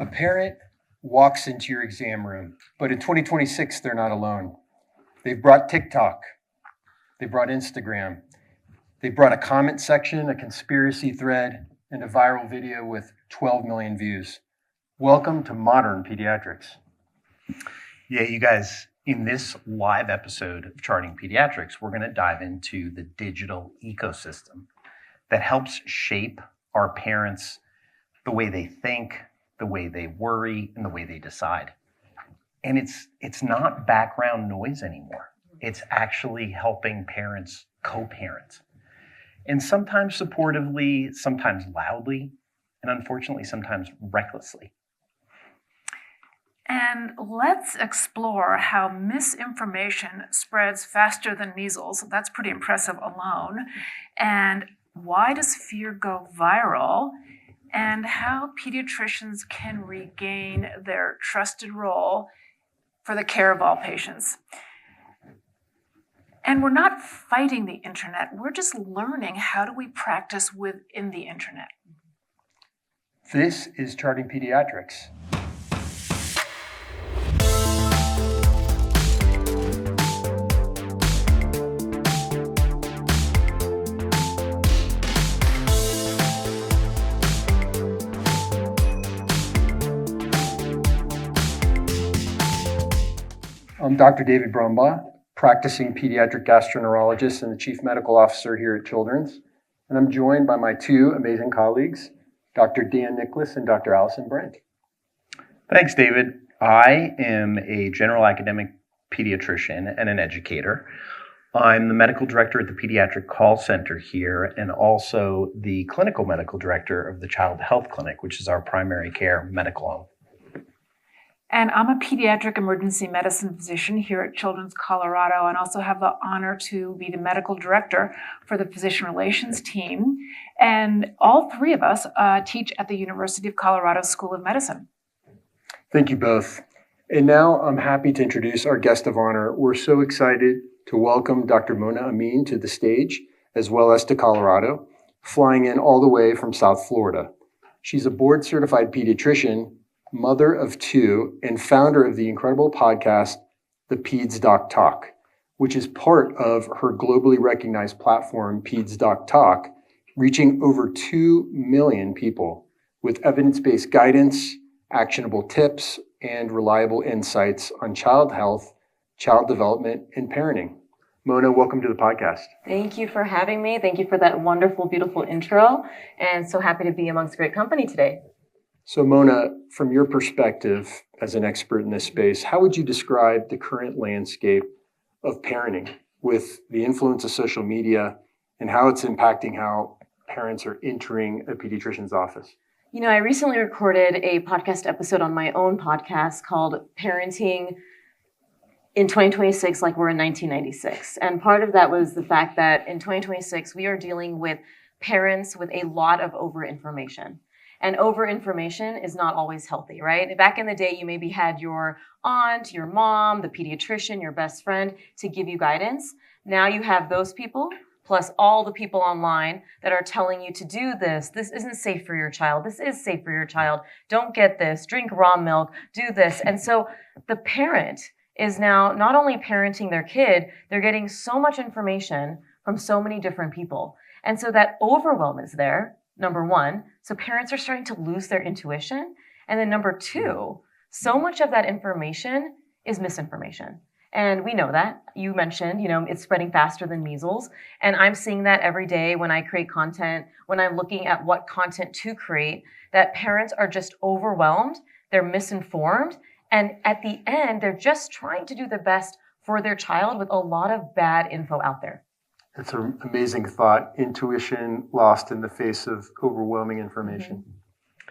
A parent walks into your exam room, but in 2026, they're not alone. They've brought TikTok. They brought Instagram. They brought a comment section, a conspiracy thread, and a viral video with 12 million views. Welcome to modern pediatrics. Yeah, you guys, in this live episode of Charting Pediatrics, we're going to dive into the digital ecosystem that helps shape our parents, the way they think, the way they worry, and the way they decide. And it's not background noise anymore. It's actually helping parents co-parent. And sometimes supportively, sometimes loudly, and unfortunately, sometimes recklessly. And let's explore how misinformation spreads faster than measles. That's pretty impressive alone. And why does fear go viral? And how pediatricians can regain their trusted role for the care of all patients. And we're not fighting the internet. We're just learning how do we practice within the internet. This is Charting Pediatrics. I'm Dr. David Brumbaugh, practicing pediatric gastroenterologist and the chief medical officer here at Children's. And I'm joined by my two amazing colleagues, Dr. Dan Nicholas and Dr. Allison Brent. Thanks, David. I am a general academic pediatrician and an educator. I'm the medical director at the Pediatric Call Center here and also the clinical medical director of the Child Health Clinic, which is our primary care medical home. And I'm a pediatric emergency medicine physician here at Children's Colorado and also have the honor to be the medical director for the physician relations team. And all three of us teach at the University of Colorado School of Medicine. Thank you both. And now I'm happy to introduce our guest of honor. We're so excited to welcome Dr. Mona Amin to the stage, as well as to Colorado, flying in all the way from South Florida. She's a board-certified pediatrician, mother of two, and founder of the incredible podcast, the PedsDocTalk, which is part of her globally recognized platform, PedsDocTalk, reaching over 2 million people with evidence-based guidance, actionable tips, and reliable insights on child health, child development, and parenting. Mona, welcome to the podcast. Thank you for having me. Thank you for that wonderful, beautiful intro, and so happy to be amongst great company today. So Mona, from your perspective as an expert in this space, how would you describe the current landscape of parenting with the influence of social media and how it's impacting how parents are entering a pediatrician's office? You know, I recently recorded a podcast episode on my own podcast called Parenting in 2026 like we're in 1996. And part of that was the fact that in 2026, we are dealing with parents with a lot of over-information. And over-information is not always healthy, right? Back in the day, you maybe had your aunt, your mom, the pediatrician, your best friend to give you guidance. Now you have those people, plus all the people online that are telling you to do this. This isn't safe for your child. This is safe for your child. Don't get this. Drink raw milk. Do this. And so the parent is now not only parenting their kid, they're getting so much information from so many different people. And so that overwhelm is there. Number one, so parents are starting to lose their intuition. And then number two, so much of that information is misinformation. And we know that. You mentioned, it's spreading faster than measles. And I'm seeing that every day when I create content, when I'm looking at what content to create, that parents are just overwhelmed, they're misinformed. And at the end, they're just trying to do the best for their child with a lot of bad info out there. It's an amazing thought. Intuition lost in the face of overwhelming information. Mm-hmm.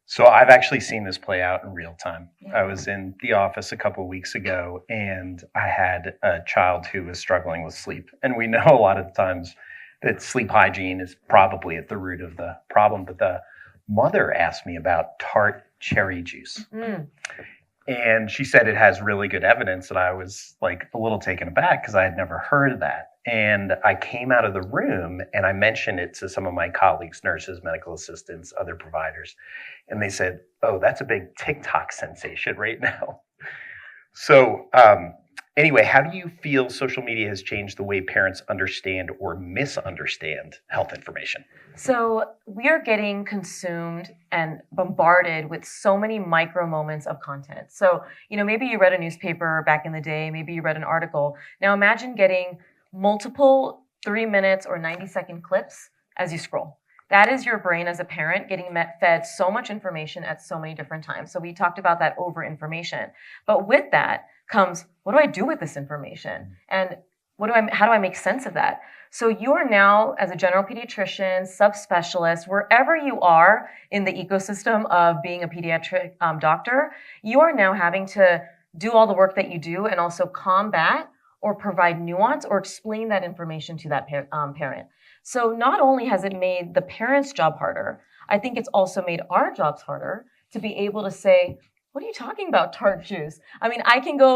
So I've actually seen this play out in real time. I was in the office a couple of weeks ago and I had a child who was struggling with sleep. And we know a lot of the times that sleep hygiene is probably at the root of the problem. But the mother asked me about tart cherry juice. And she said it has really good evidence, and I was like a little taken aback because I had never heard of that. And I came out of the room and I mentioned it to some of my colleagues, nurses, medical assistants, other providers, and they said, "Oh, that's a big TikTok sensation right now." So anyway, how do you feel social media has changed the way parents understand or misunderstand health information? So we are getting consumed and bombarded with so many micro moments of content. So, maybe you read a newspaper back in the day, maybe you read an article. Now imagine getting multiple 3 minutes or 90-second clips as you scroll. That is your brain as a parent getting fed so much information at so many different times. So we talked about that over information. But with that comes, what do I do with this information? And how do I make sense of that? So you are now, as a general pediatrician, subspecialist, wherever you are in the ecosystem of being a pediatric doctor, you are now having to do all the work that you do and also combat or provide nuance or explain that information to that parent. So not only has it made the parent's job harder, I think it's also made our jobs harder to be able to say, what are you talking about, tart juice? I mean,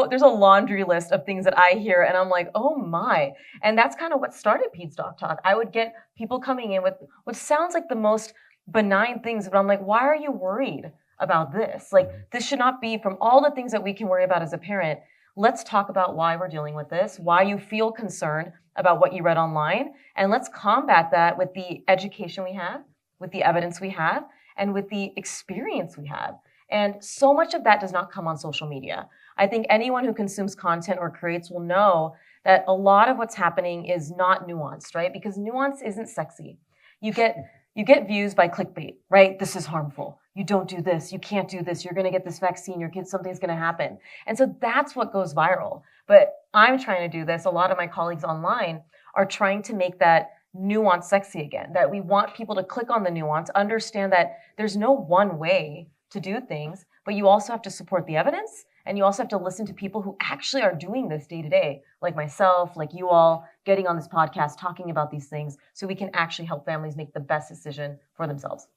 there's a laundry list of things that I hear and I'm like, oh my. And that's kind of what started PedsDocTalk. I would get people coming in with what sounds like the most benign things, but I'm like, why are you worried about this? Like, this should not be from all the things that we can worry about as a parent. Let's talk about why we're dealing with this, why you feel concerned about what you read online, and let's combat that with the education we have, with the evidence we have, and with the experience we have. And so much of that does not come on social media. I think anyone who consumes content or creates will know that a lot of what's happening is not nuanced, right? Because nuance isn't sexy. You get views by clickbait, right? This is harmful. You don't do this. You can't do this. You're going to get this vaccine. Something's going to happen. And so that's what goes viral. But I'm trying to do this. A lot of my colleagues online are trying to make that nuance sexy again, that we want people to click on the nuance, understand that there's no one way to do things, but you also have to support the evidence, and you also have to listen to people who actually are doing this day to day, like myself, like you all, getting on this podcast, talking about these things, so we can actually help families make the best decision for themselves.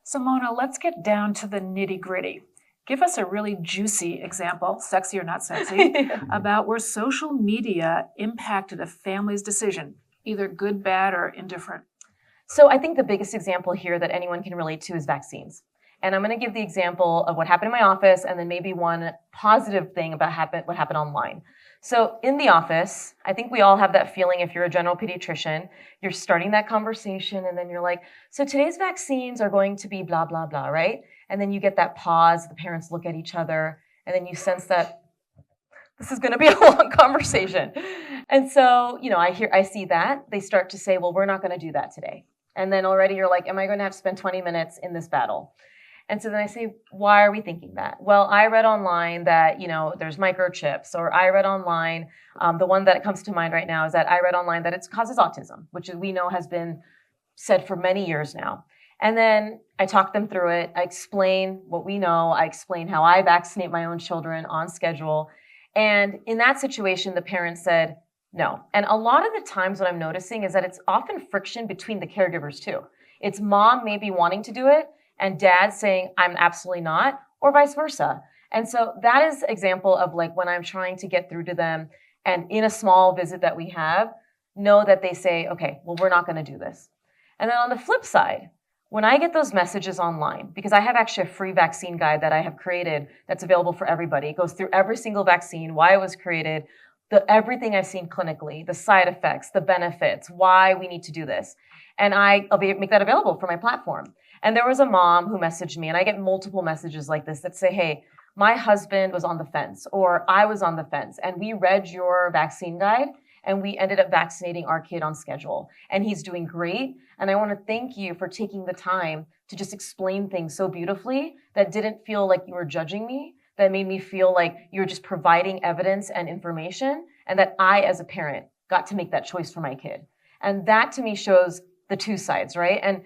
So Mona, let's get down to the nitty gritty. Give us a really juicy example, sexy or not sexy, about where social media impacted a family's decision, either good, bad, or indifferent. So I think the biggest example here that anyone can relate to is vaccines. And I'm going to give the example of what happened in my office and then maybe one positive thing about what happened online. So in the office, I think we all have that feeling if you're a general pediatrician, you're starting that conversation and then you're like, so today's vaccines are going to be blah, blah, blah, right? And then you get that pause, the parents look at each other, and then you sense that this is going to be a long conversation. And so, I see that. They start to say, well, we're not going to do that today. And then already you're like, am I going to have to spend 20 minutes in this battle? And so then I say, why are we thinking that? Well, I read online that, there's microchips, or I read online, the one that comes to mind right now is that I read online that it causes autism, which we know has been said for many years now. And then I talk them through it. I explain what we know. I explain how I vaccinate my own children on schedule. And in that situation, the parent said, no. And a lot of the times what I'm noticing is that it's often friction between the caregivers too. It's mom maybe wanting to do it, and dad saying, I'm absolutely not, or vice versa. And so that is an example of like when I'm trying to get through to them and in a small visit that we have, know that they say, okay, well, we're not going to do this. And then on the flip side, when I get those messages online, because I have actually a free vaccine guide that I have created that's available for everybody. It goes through every single vaccine, why it was created, everything I've seen clinically, the side effects, the benefits, why we need to do this. And I'll make that available for my platform. And there was a mom who messaged me, and I get multiple messages like this that say, hey, my husband was on the fence, or I was on the fence, and we read your vaccine guide, and we ended up vaccinating our kid on schedule. And he's doing great. And I want to thank you for taking the time to just explain things so beautifully that didn't feel like you were judging me, that made me feel like you were just providing evidence and information, and that I, as a parent, got to make that choice for my kid. And that, to me, shows the two sides, right? And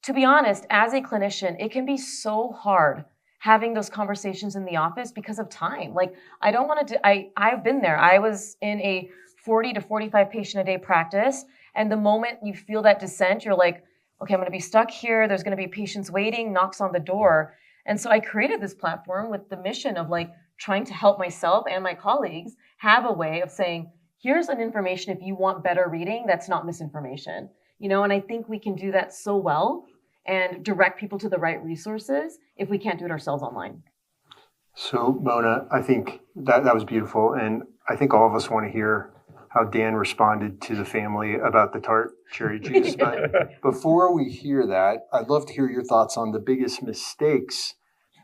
to be honest, as a clinician, it can be so hard having those conversations in the office because of time. Like, I don't want to I've been there. I was in a 40 to 45 patient a day practice. And the moment you feel that dissent, you're like, okay, I'm going to be stuck here. There's going to be patients waiting, knocks on the door. And so I created this platform with the mission of like trying to help myself and my colleagues have a way of saying, here's an information if you want better reading that's not misinformation. And I think we can do that so well and direct people to the right resources if we can't do it ourselves online. So, Mona, I think that was beautiful. And I think all of us want to hear how Dan responded to the family about the tart cherry juice. But before we hear that, I'd love to hear your thoughts on the biggest mistakes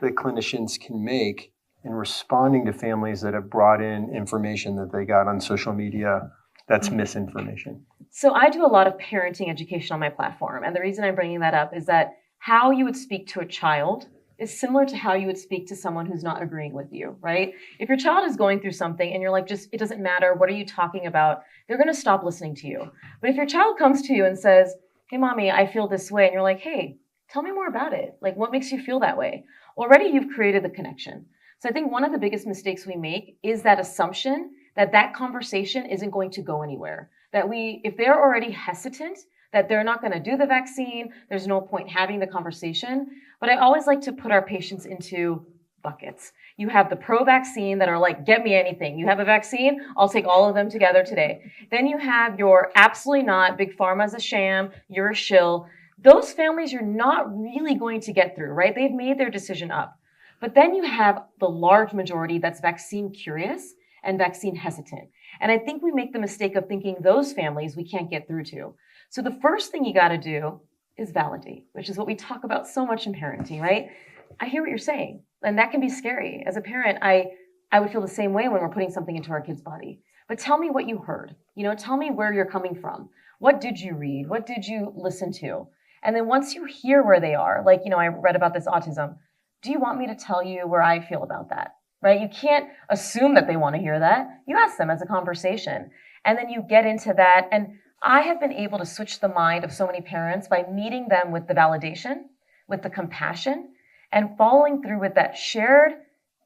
that clinicians can make in responding to families that have brought in information that they got on social media that's misinformation. So I do a lot of parenting education on my platform. And the reason I'm bringing that up is that how you would speak to a child is similar to how you would speak to someone who's not agreeing with you, right? If your child is going through something and you're like, just, it doesn't matter, what are you talking about? They're going to stop listening to you. But if your child comes to you and says, hey, mommy, I feel this way. And you're like, hey, tell me more about it. Like, what makes you feel that way? Already you've created the connection. So I think one of the biggest mistakes we make is that assumption that that conversation isn't going to go anywhere. That if they're already hesitant, that they're not going to do the vaccine, there's no point having the conversation. But I always like to put our patients into buckets. You have the pro-vaccine that are like, get me anything. You have a vaccine, I'll take all of them together today. Then you have your absolutely not, big pharma's a sham, you're a shill. Those families you're not really going to get through, right? They've made their decision up. But then you have the large majority that's vaccine curious and vaccine hesitant. And I think we make the mistake of thinking those families we can't get through to. So the first thing you got to do is validate, which is what we talk about so much in parenting, right? I hear what you're saying, and that can be scary. As a parent, I would feel the same way when we're putting something into our kid's body. But tell me what you heard. Tell me where you're coming from. What did you read? What did you listen to? And then once you hear where they are, like, I read about this autism. Do you want me to tell you where I feel about that? Right? You can't assume that they want to hear that. You ask them as a conversation. And then you get into that. And I have been able to switch the mind of so many parents by meeting them with the validation, with the compassion, and following through with that shared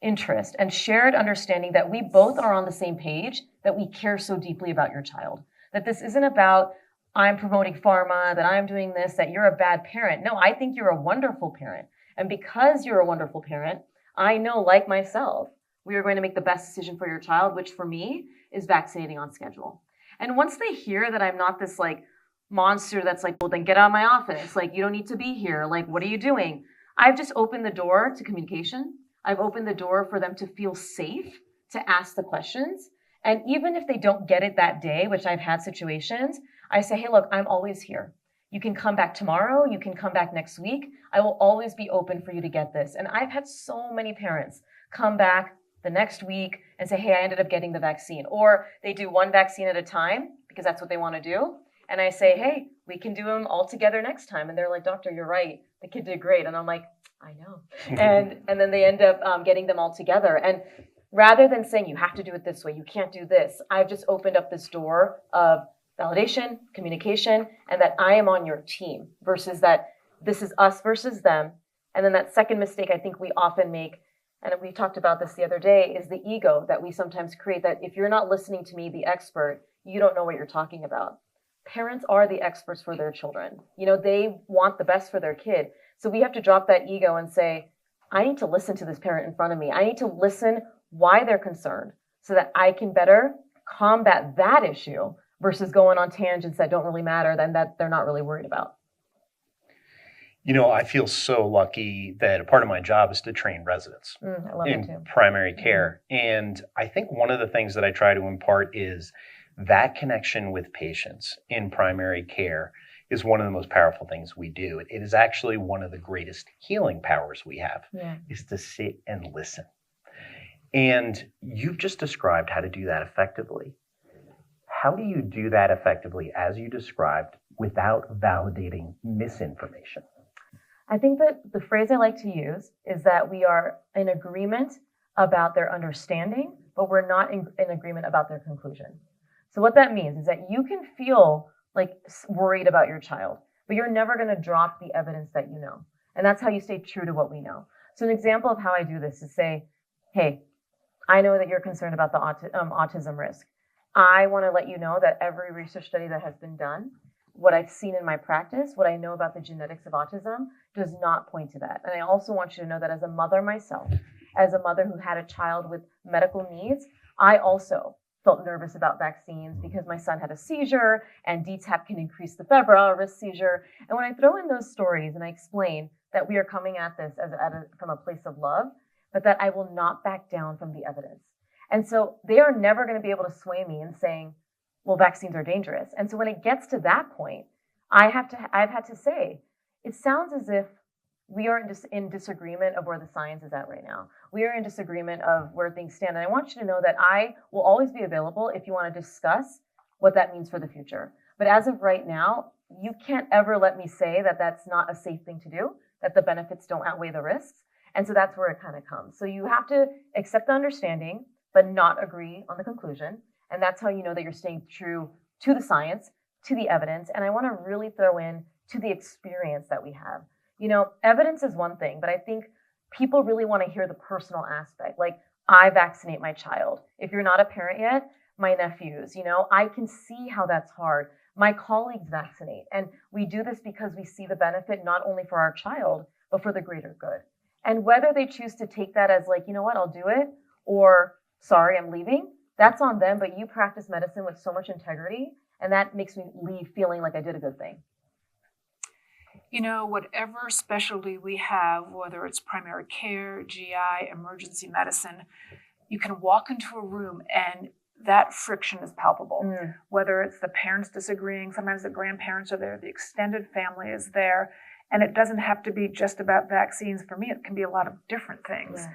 interest and shared understanding that we both are on the same page, that we care so deeply about your child. That this isn't about, I'm promoting pharma, that I'm doing this, that you're a bad parent. No, I think you're a wonderful parent. And because you're a wonderful parent, I know, like myself, we are going to make the best decision for your child, which for me is vaccinating on schedule. And once they hear that I'm not this like monster that's like, well, then get out of my office. Like, you don't need to be here. Like, what are you doing? I've just opened the door to communication. I've opened the door for them to feel safe to ask the questions. And even if they don't get it that day, which I've had situations, I say, hey, look, I'm always here. You can come back tomorrow. You can come back next week. I will always be open for you to get this. And I've had so many parents come back the next week and say, hey, I ended up getting the vaccine. Or they do one vaccine at a time because that's what they want to do. And I say, hey, we can do them all together next time. And they're like, doctor, you're right. The kid did great. And I'm like, I know. And then they end up getting them all together. And rather than saying, you have to do it this way, you can't do this, I've just opened up this door of validation, communication, and that I am on your team versus that this is us versus them. And then that second mistake I think we often make, and we talked about this the other day, is the ego that we sometimes create, that if you're not listening to me, the expert, you don't know what you're talking about. Parents are the experts for their children. They want the best for their kid. So we have to drop that ego and say, I need to listen to this parent in front of me. I need to listen why they're concerned so that I can better combat that issue versus going on tangents that don't really matter, then that they're not really worried about. I feel so lucky that a part of my job is to train residents I love in it too. primary care. And I think one of the things that I try to impart is that connection with patients in primary care is one of the most powerful things we do. It is actually one of the greatest healing powers we have, is to sit and listen. And you've just described how to do that effectively. How do you do that effectively, as you described, without validating misinformation? I think that the phrase I like to use is that we are in agreement about their understanding, but we're not in agreement about their conclusion. So what that means is that you can feel like worried about your child, but you're never going to drop the evidence that you know. And that's how you stay true to what we know. So an example of how I do this is say, hey, I know that you're concerned about the autism risk. I want to let you know that every research study that has been done what I've seen in my practice, what I know about the genetics of autism, does not point to that. And I also want you to know that as a mother myself, as a mother who had a child with medical needs, I also felt nervous about vaccines because my son had a seizure and DTaP can increase the febrile risk seizure. And when I throw in those stories and I explain that we are coming at this from a place of love, but that I will not back down from the evidence. And so they are never going to be able to sway me in saying, well, vaccines are dangerous. And so when it gets to that point, I've had to say, it sounds as if we are in disagreement of where the science is at right now. We are in disagreement of where things stand. And I want you to know that I will always be available if you want to discuss what that means for the future. But as of right now, you can't ever let me say that that's not a safe thing to do, that the benefits don't outweigh the risks. And so that's where it kind of comes. So you have to accept the understanding, but not agree on the conclusion. And that's how you know that you're staying true to the science, to the evidence. And I want to really throw in to the experience that we have. You know, evidence is one thing, but I think people really want to hear the personal aspect. Like, I vaccinate my child. If you're not a parent yet, my nephews, you know, I can see how that's hard. My colleagues vaccinate. And we do this because we see the benefit not only for our child, but for the greater good. And whether they choose to take that as like, you know what, I'll do it, or sorry, I'm leaving, that's on them. But you practice medicine with so much integrity, and that makes me leave feeling like I did a good thing. You know, whatever specialty we have, whether it's primary care, GI, emergency medicine, you can walk into a room and that friction is palpable. Whether it's the parents disagreeing, sometimes the grandparents are there, the extended family is there, and it doesn't have to be just about vaccines. For me, it can be a lot of different things.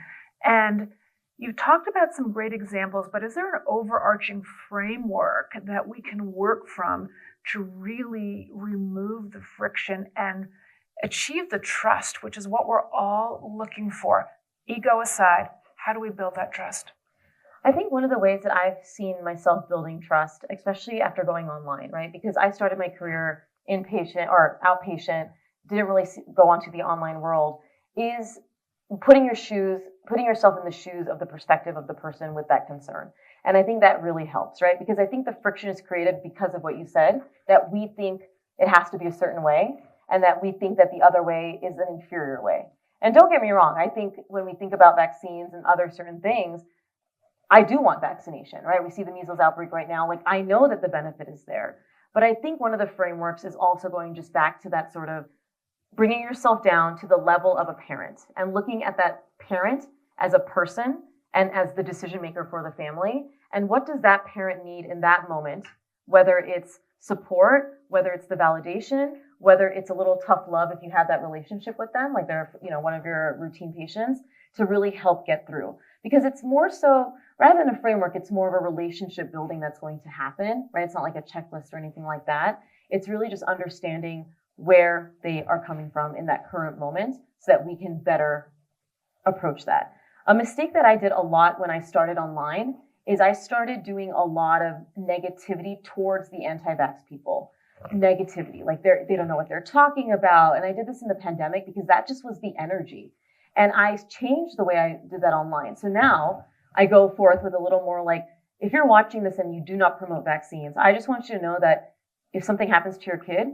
And you talked about some great examples, but is there an overarching framework that we can work from to really remove the friction and achieve the trust, which is what we're all looking for? Ego aside, how do we build that trust? I think one of the ways that I've seen myself building trust, especially after going online, right? Because I started my career inpatient or outpatient, didn't really go onto the online world, is putting yourself in the shoes of the perspective of the person with that concern. And I think that really helps, right? Because I think the friction is created because of what you said, that we think it has to be a certain way, and that we think that the other way is an inferior way. And don't get me wrong, I think when we think about vaccines and other certain things, I do want vaccination, right? We see the measles outbreak right now. Like, I know that the benefit is there. But I think one of the frameworks is also going just back to that sort of bringing yourself down to the level of a parent and looking at that parent as a person and as the decision maker for the family. And what does that parent need in that moment, whether it's support, whether it's the validation, whether it's a little tough love if you have that relationship with them, like they're, you know, one of your routine patients, to really help get through. Because it's more so, rather than a framework, it's more of a relationship building that's going to happen, right? It's not like a checklist or anything like that. It's really just understanding where they are coming from in that current moment so that we can better approach that. A mistake that I did a lot when I started online is I started doing a lot of negativity towards the anti-vax people. Negativity, like they don't know what they're talking about. And I did this in the pandemic because that just was the energy. And I changed the way I did that online. So now I go forth with a little more like, if you're watching this and you do not promote vaccines, I just want you to know that if something happens to your kid,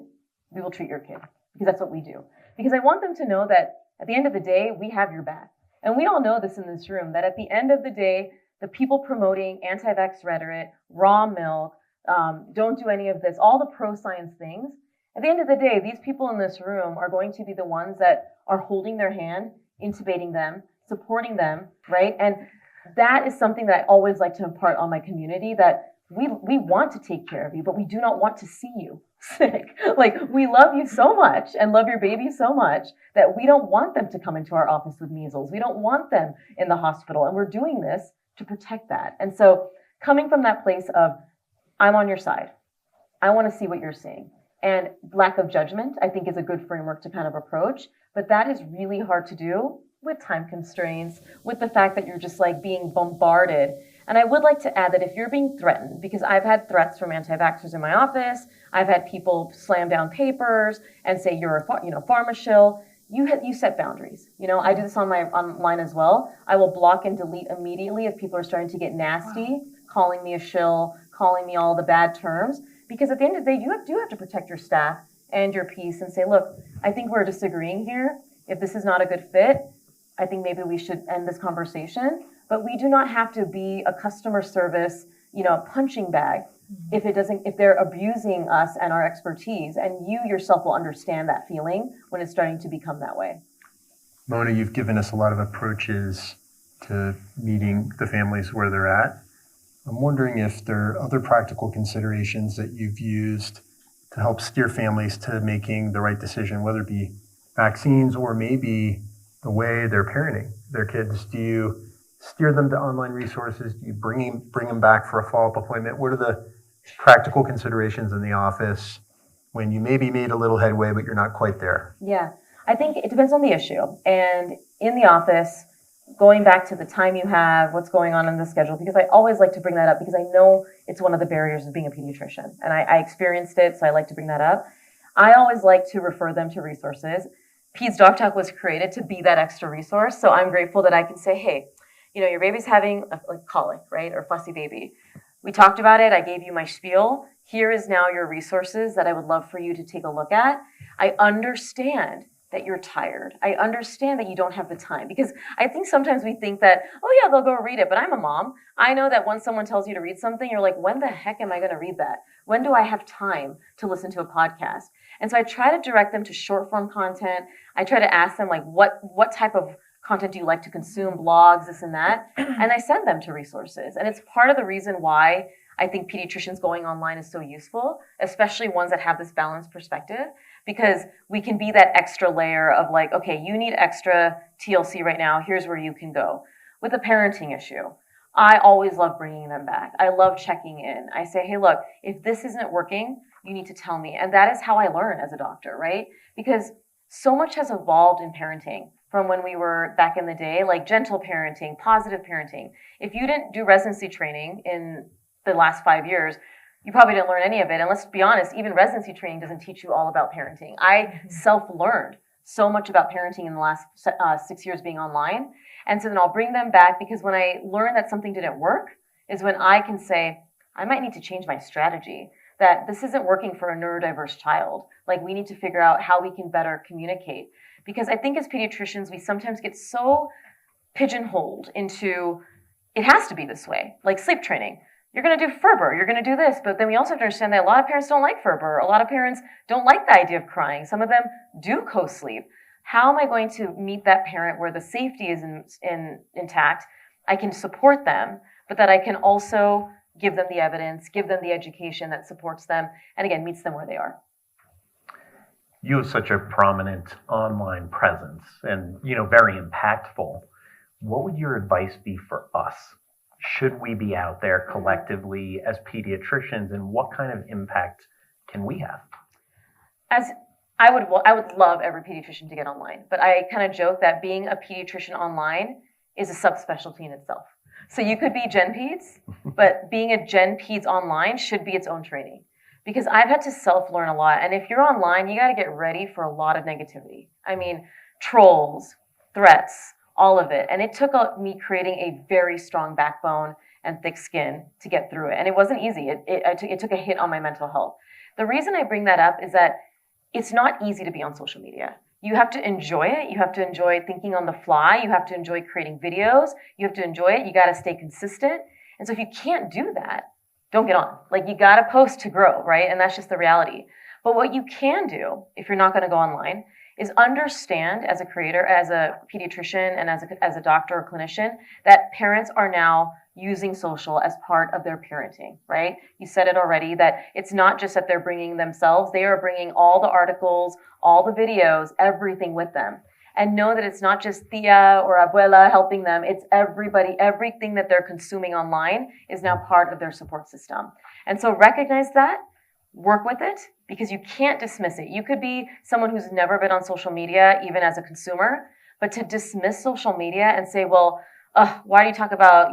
we will treat your kid, because that's what we do. Because I want them to know that at the end of the day, we have your back. And we all know this in this room, that at the end of the day, the people promoting anti-vax rhetoric, raw milk, don't do any of this, all the pro-science things, at the end of the day, these people in this room are going to be the ones that are holding their hand, intubating them, supporting them, right? And that is something that I always like to impart on my community, that we want to take care of you, but we do not want to see you sick. Like, we love you so much and love your baby so much that we don't want them to come into our office with measles. We don't want them in the hospital. And we're doing this to protect that. And so coming from that place of, I'm on your side, I want to see what you're seeing. And lack of judgment, I think, is a good framework to kind of approach. But that is really hard to do with time constraints, with the fact that you're just like being bombarded. And I would like to add that if you're being threatened, because I've had threats from anti-vaxxers in my office, I've had people slam down papers and say you're a pharma shill. You set boundaries. You know, I do this online as well. I will block and delete immediately if people are starting to get nasty, calling me a shill, calling me all the bad terms, Because at the end of the day, you do have to protect your staff and your peace and say, look, I think we're disagreeing here. If this is not a good fit, I think maybe we should end this conversation. But we do not have to be a customer service, punching bag if they're abusing us and our expertise. And you yourself will understand that feeling when it's starting to become that way. Mona, you've given us a lot of approaches to meeting the families where they're at. I'm wondering if there are other practical considerations that you've used to help steer families to making the right decision, whether it be vaccines or maybe the way they're parenting their kids. Do you steer them to online resources? Do you bring them back for a follow-up appointment? What are the practical considerations in the office when you maybe made a little headway, but you're not quite there? Yeah, I think it depends on the issue. And in the office, going back to the time you have, what's going on in the schedule, because I always like to bring that up because I know it's one of the barriers of being a pediatrician. And I experienced it, so I like to bring that up. I always like to refer them to resources. PedsDocTalk was created to be that extra resource. So I'm grateful that I can say, hey, your baby's having a colic, right? Or fussy baby. We talked about it. I gave you my spiel. Here is now your resources that I would love for you to take a look at. I understand that you're tired. I understand that you don't have the time, because I think sometimes we think that, oh yeah, they'll go read it, but I'm a mom. I know that once someone tells you to read something, you're like, when the heck am I going to read that? When do I have time to listen to a podcast? And so I try to direct them to short form content. I try to ask them what type of content do you like to consume, blogs, this and that, and I send them to resources. And it's part of the reason why I think pediatricians going online is so useful, especially ones that have this balanced perspective, because we can be that extra layer of okay, you need extra TLC right now, here's where you can go. With a parenting issue, I always love bringing them back. I love checking in. I say, hey, look, if this isn't working, you need to tell me. And that is how I learn as a doctor, right? Because so much has evolved in parenting from when we were back in the day, like gentle parenting, positive parenting. If you didn't do residency training in the last 5 years, you probably didn't learn any of it. And let's be honest, even residency training doesn't teach you all about parenting. I self-learned so much about parenting in the last 6 years being online. And so then I'll bring them back, because when I learn that something didn't work is when I can say, I might need to change my strategy, that this isn't working for a neurodiverse child. We need to figure out how we can better communicate. Because I think as pediatricians, we sometimes get so pigeonholed into, it has to be this way, like sleep training. You're going to do Ferber, you're going to do this, but then we also have to understand that a lot of parents don't like Ferber. A lot of parents don't like the idea of crying. Some of them do co-sleep. How am I going to meet that parent where the safety is intact? I can support them, but that I can also give them the evidence, give them the education that supports them, and again, meets them where they are. You have such a prominent online presence and, very impactful. What would your advice be for us? Should we be out there collectively as pediatricians, and what kind of impact can we have? As I would love every pediatrician to get online, but I kind of joke that being a pediatrician online is a subspecialty in itself. So you could be Gen Peds, but being a Gen Peds online should be its own training. Because I've had to self-learn a lot. And if you're online, you got to get ready for a lot of negativity. I mean, trolls, threats, all of it. And it took me creating a very strong backbone and thick skin to get through it. And it wasn't easy. It took a hit on my mental health. The reason I bring that up is that it's not easy to be on social media. You have to enjoy it. You have to enjoy thinking on the fly. You have to enjoy creating videos. You have to enjoy it. You got to stay consistent. And so if you can't do that, don't get on. You got to post to grow, right? And that's just the reality. But what you can do, if you're not going to go online, is understand as a creator, as a pediatrician, and as a doctor or clinician, that parents are now using social as part of their parenting, right? You said it already, that it's not just that they're bringing themselves, they are bringing all the articles, all the videos, everything with them. And know that it's not just tia or abuela helping them, it's everybody, everything that they're consuming online is now part of their support system. And so recognize that, work with it, because you can't dismiss it. You could be someone who's never been on social media, even as a consumer, but to dismiss social media and say, well, why do you talk about,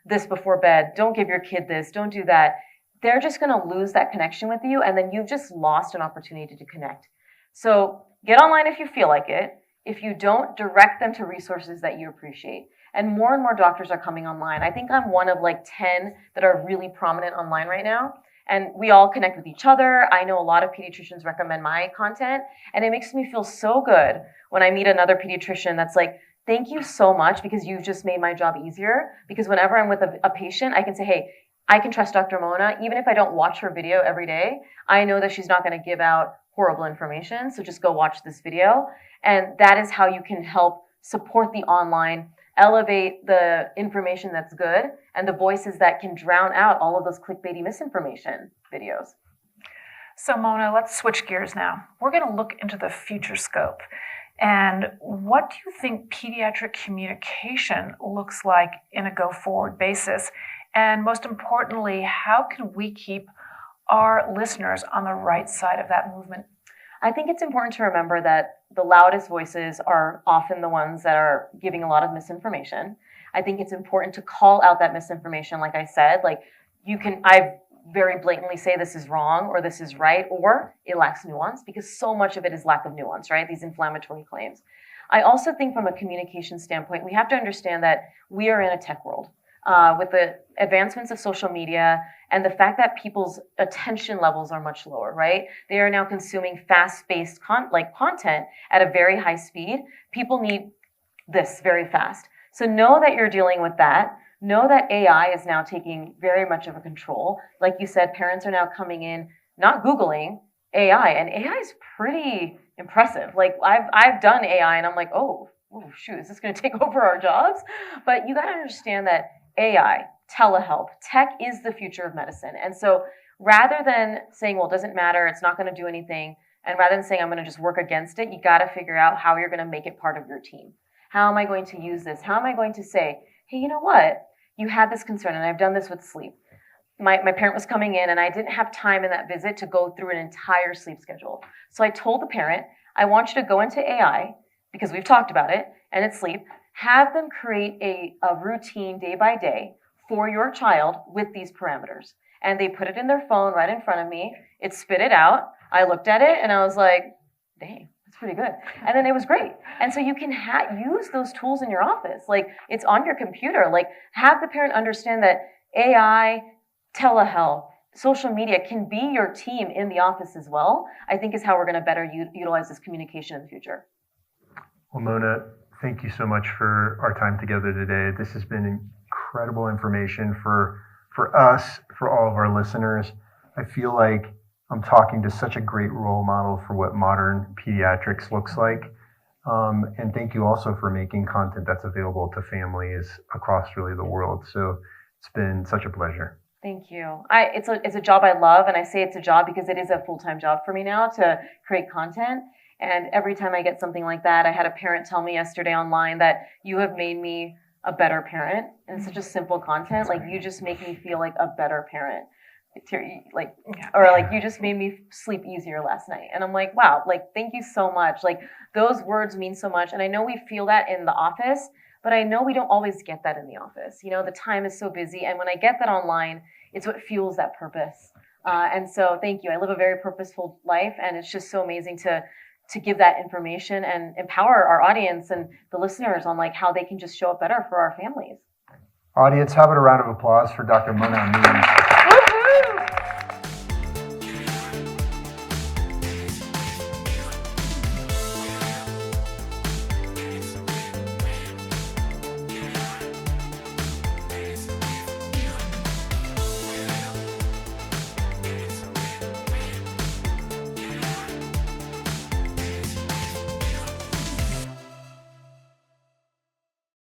this before bed? Don't give your kid this, don't do that. They're just going to lose that connection with you, and then you've just lost an opportunity to connect. So get online if you feel like it. If you don't, direct them to resources that you appreciate. And more doctors are coming online. I think I'm one of 10 that are really prominent online right now. And we all connect with each other. I know a lot of pediatricians recommend my content, and it makes me feel so good when I meet another pediatrician that's like, thank you so much because you've just made my job easier. Because whenever I'm with a patient, I can say, hey, I can trust Dr. Mona. Even if I don't watch her video every day, I know that she's not going to give out horrible information. So just go watch this video. And that is how you can help support the online, elevate the information that's good, and the voices that can drown out all of those clickbaity misinformation videos. So Mona, let's switch gears now. We're going to look into the future scope. And what do you think pediatric communication looks like in a go-forward basis? And most importantly, how can we keep our listeners on the right side of that movement? I think it's important to remember that the loudest voices are often the ones that are giving a lot of misinformation. I think it's important to call out that misinformation, like I said, like I very blatantly say this is wrong or this is right or it lacks nuance, because so much of it is lack of nuance, right? These inflammatory claims. I also think from a communication standpoint, we have to understand that we are in a tech world. With the advancements of social media and the fact that people's attention levels are much lower, right? They are now consuming fast-paced content at a very high speed. People need this very fast. So know that you're dealing with that. Know that AI is now taking very much of a control. Like you said, parents are now coming in, not Googling AI, and AI is pretty impressive. Like I've done AI and I'm like, oh shoot, is this going to take over our jobs? But you got to understand that AI, telehealth, tech is the future of medicine. And so rather than saying, well, it doesn't matter, it's not going to do anything, and rather than saying I'm going to just work against it, you got to figure out how you're going to make it part of your team. How am I going to use this? How am I going to say, hey, you know what? You had this concern, and I've done this with sleep. My parent was coming in, and I didn't have time in that visit to go through an entire sleep schedule. So I told the parent, I want you to go into AI, because we've talked about it, and it's sleep. Have them create a routine day by day for your child with these parameters. And they put it in their phone right in front of me. It spit it out. I looked at it and I was like, dang, that's pretty good. And then it was great. And so you can use those tools in your office. Like it's on your computer. Like have the parent understand that AI, telehealth, social media can be your team in the office as well, I think is how we're going to better utilize this communication in the future. Well, Mona, thank you so much for our time together today. This has been incredible information for us, for all of our listeners. I feel like I'm talking to such a great role model for what modern pediatrics looks like. And thank you also for making content that's available to families across really the world. So it's been such a pleasure. Thank you. It's a job I love, and I say it's a job because it is a full-time job for me now to create content. And every time I get something like that, I had a parent tell me yesterday online that you have made me a better parent. And it's such a simple content. Like you just make me feel like a better parent. Or like you just made me sleep easier last night. And I'm like, wow, like thank you so much. Like those words mean so much. And I know we feel that in the office, but I know we don't always get that in the office. You know, the time is so busy. And when I get that online, it's what fuels that purpose. And so thank you. I live a very purposeful life, and it's just so amazing to give that information and empower our audience and the listeners on like how they can just show up better for our families. Audience, how about a round of applause for Dr. Mona Amin?